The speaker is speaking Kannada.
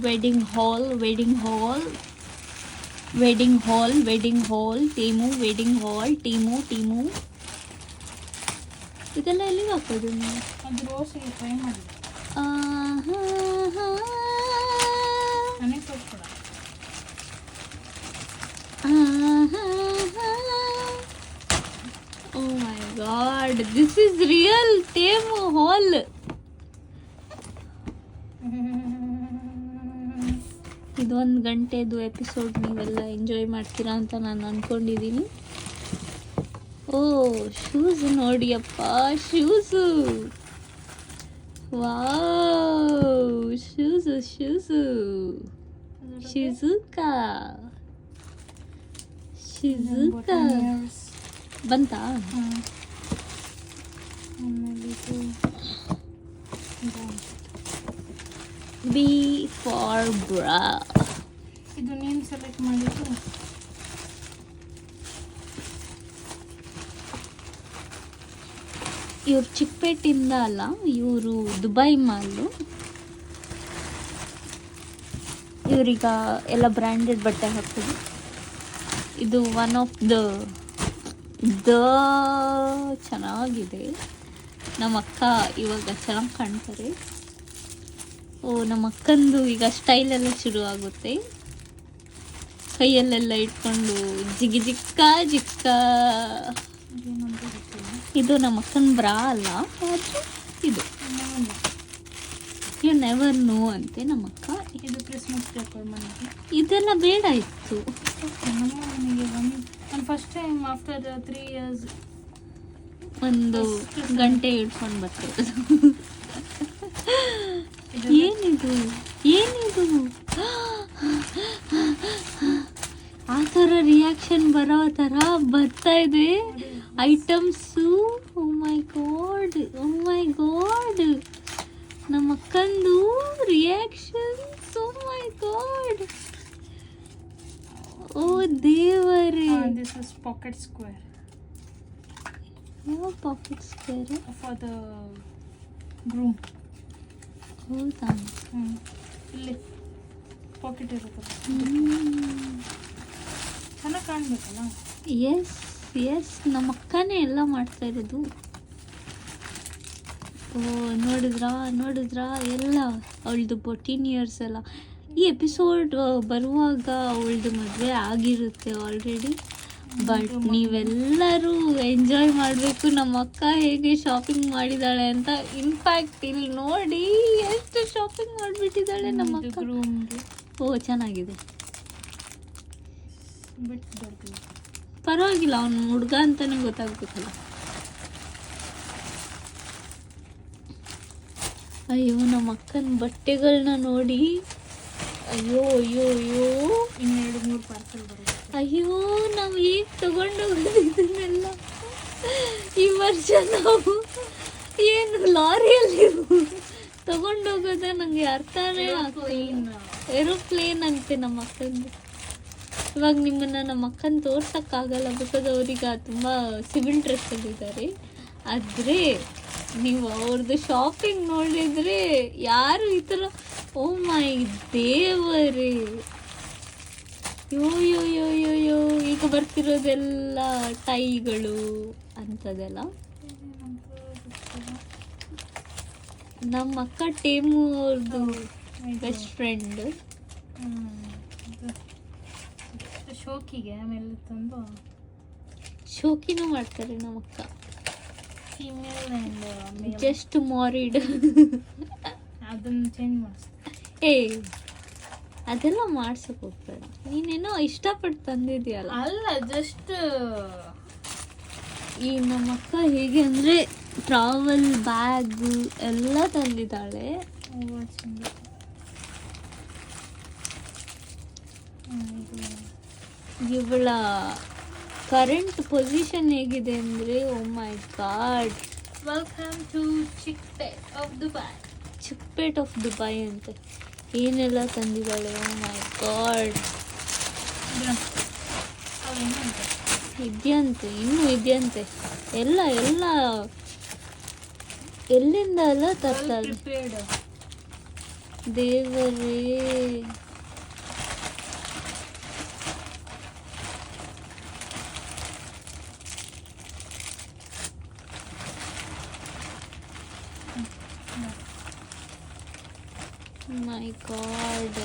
Wedding hall team wedding hall team ಇದೆಲ್ಲ ಎಲ್ಲಿಗೆ ಹಾಕೋದು ನೀವು? ಅದು ರೋಸಿಗೆ ಟ್ರೈ ಮಾಡಿ ನನಗೆ ಕೊಟ್ಬಿಡ. Oh my god, this is real Temu Hall. ಇದು 1 ಗಂಟೆದು ಎಪಿಸೋಡ್ ನೀವೆಲ್ಲ ಎಂಜಾಯ್ ಮಾಡ್ತೀರಾ ಅಂತ ನಾನು ಅಂದ್ಕೊಂಡಿದ್ದೀನಿ. ಓ ಶೂಸ್ ನೋಡಿಯಪ್ಪ, ಶೂಸು, ವಾವ್, ಶೂಸು ಶಿಜುಕಾ ಬಂತಾ? ಬಿ ಫಾರ್ ಬ್ರಾ. ಇದು ನೀನು ಸೆಲೆಕ್ಟ್ ಮಾಡಿದ್ದು. ಇವ್ರು ಚಿಕ್ಕಪೇಟಿಂದ ಅಲ್ಲ, ಇವರು ದುಬೈ ಮಾಲು. ಇವ್ರೀಗ ಎಲ್ಲ ಬ್ರ್ಯಾಂಡೆಡ್ ಬಟ್ಟೆ ಹಾಕೋದು. ಇದು ಒನ್ ಆಫ್ ದ ಚೆನ್ನಾಗಿದೆ. ನಮ್ಮ ಅಕ್ಕ ಇವಾಗ ಚೆನ್ನಾಗಿ ಕಾಣ್ತಾರೆ. ಓ ನಮ್ಮ ಅಕ್ಕಂದು ಈಗ ಸ್ಟೈಲೆಲ್ಲ ಶುರು ಆಗುತ್ತೆ. ಕೈಯಲ್ಲೆಲ್ಲ ಇಟ್ಕೊಂಡು ಜಿಕ್ಕ ಇದು ನಮ್ಮ ಅಕ್ಕನ ಬ್ರಾ ಅಲ್ಲ, ಇದು ಯು ನೆವರ್ ನೋ ಅಂತೆ ನಮ್ಮ ಅಕ್ಕ. ಇದು ಕ್ರಿಸ್ಮಸ್ ಪೇಪರ್ ಮನೆಗೆ ಇದೆಲ್ಲ ಬೇಡ ಇತ್ತು. ನಮ್ಮ ಮನೆಗೆ ನಾನು ಫಸ್ಟ್ ಟೈಮ್ ಆಫ್ಟರ್ 3 years ಒಂದು ಗಂಟೆ ಇಟ್ಕೊಂಡು ಬರ್ತಿರೋದು. ಏನಿದು ಆ ಥರ ರಿಯಾಕ್ಷನ್ ಬರೋ ಥರ ಬರ್ತಾ ಇದೆ ಐಟಮ್ಸು. ಓ ಮೈ ಗಾಡ್ ನಮ್ಮ ಅಕ್ಕಂದು ರಿಯಾಕ್ಷನ್ಸ್. ಓ ಮೈ ಗಾಡ್, ಓ ದೇವರೇ. This is pocket square. ಯಾವ pocket square? For the groom. ಹೌದಾ? ಇಲ್ಲಿ ಪಾಕೆಟ್ ಇರುತ್ತಲ್ಲ, ಚೆನ್ನಾಗಿ ಕಾಣಬೇಕಲ್ಲ. ಎಸ್ ನಮ್ಮ ಅಕ್ಕನೇ ಎಲ್ಲ ಮಾಡ್ತಾ ಇರೋದು. ಓ ನೋಡಿದ್ರಾ ಎಲ್ಲ ಅವಳದು 14 years ಎಲ್ಲ. ಈ ಎಪಿಸೋಡ್ ಬರುವಾಗ ಅವಳದು ಮದುವೆ ಆಗಿರುತ್ತೆ ಆಲ್ರೆಡಿ. ಬಟ್ ನೀವೆಲ್ಲರೂ ಎಂಜಾಯ್ ಮಾಡಬೇಕು ನಮ್ಮ ಅಕ್ಕ ಹೇಗೆ ಶಾಪಿಂಗ್ ಮಾಡಿದ್ದಾಳೆ ಅಂತ. ಇನ್ಫ್ಯಾಕ್ಟ್ ಇಲ್ಲಿ ನೋಡಿ ಎಷ್ಟು ಶಾಪಿಂಗ್ ಮಾಡಿಬಿಟ್ಟಿದ್ದಾಳೆ ನಮ್ಮ ಅಕ್ಕ. ಓ ಚೆನ್ನಾಗಿದೆ, ಪರವಾಗಿಲ್ಲ, ಅವನು ಹುಡುಗ ಅಂತಾನೆ ಗೊತ್ತಾಗ್ಬೇಕಲ್ಲ. ಅಯ್ಯೋ ನಮ್ಮ ಅಕ್ಕನ ಬಟ್ಟೆಗಳನ್ನ ನೋಡಿ, ಅಯ್ಯೋ 2-3 ಪಾರ್ಸಲ್ ಬರುತ್ತೆ. ಅಯ್ಯೋ ನಾವು ಈಗ ತಗೊಂಡೋಗೋದು ಇದನ್ನೆಲ್ಲ. ಈ ವರ್ಷ ನಾವು ಏನು ಲಾರಿಯಲ್ಲಿ ತಗೊಂಡೋಗೋದ ನಂಗೆ ಅರ್ಥನೇ ಆಗ್ತಿಲ್ಲ. ಏರೋಪ್ಲೇನ್ ಅಂತೆ ನಮ್ಮ ಅಕ್ಕಂದು. ಇವಾಗ ನಿಮ್ಮನ್ನು ನಮ್ಮ ಅಕ್ಕನ ತೋರ್ಸೋಕ್ಕಾಗಲ್ಲ, ಬಿಕಾಸ್ ಅವ್ರೀಗ ತುಂಬ ಸಿವಿಲ್ ಡ್ರೆಸ್ಸಲ್ಲಿದ್ದಾರೆ. ಆದರೆ ನೀವು ಅವ್ರದ್ದು ಶಾಪಿಂಗ್ ನೋಡಿದರೆ ಯಾರು ಈ ಥರ, ಓ ಮೈ ದೇವರೇ, ಯೋ ಈಗ ಬರ್ತಿರೋದೆಲ್ಲ ಟೈಗಳು ಅಂಥದ್ದೆಲ್ಲ. ನಮ್ಮ ಅಕ್ಕ ಟೇಮು ಅವ್ರದ್ದು ಬೆಸ್ಟ್ ಫ್ರೆಂಡ್. ಶೋಕಿಗೆ ಆಮೇಲೆ ತಂದು ಶೋಕಿನೂ ಮಾಡ್ತಾರೆ ನಮ್ಮ ಅಕ್ಕ. Female and just married. ಅದನ್ನು ಚೇಂಜ್ ಮಾಡಿಸ್ತಾರೆ. ಅದೆಲ್ಲ ಮಾಡ್ಸಕ್ ಹೋಗ್ಬೇಡ, ನೀನೇನೋ ಇಷ್ಟಪಟ್ಟು ತಂದಿದ್ಯಲ್ಲ. ಅಲ್ಲ, ಜಸ್ಟ್ ಈ ನಮ್ಮ ಅಕ್ಕ ಹೇಗೆ ಅಂದರೆ ಟ್ರಾವೆಲ್ ಬ್ಯಾಗ್ ಎಲ್ಲ ತಂದಿದ್ದಾಳೆ. ಇವಳ ಕರೆಂಟ್ ಪೊಸಿಷನ್ ಹೇಗಿದೆ ಅಂದರೆ, oh my god. Welcome to Chickpet of Dubai ಅಂತ ಏನೆಲ್ಲ ತಂದಿದ್ದಾಳೆ. ಓ ಮೈ ಗಾಡ್. ಇದೆಯಂತೆ, ಇನ್ನೂ ಇದೆಯಂತೆ. ಎಲ್ಲ ಎಲ್ಲಿಂದ ಎಲ್ಲ ತರ್ತಾರೆ. ದೇವರೇ. ಮೈ ಗಾಡ್.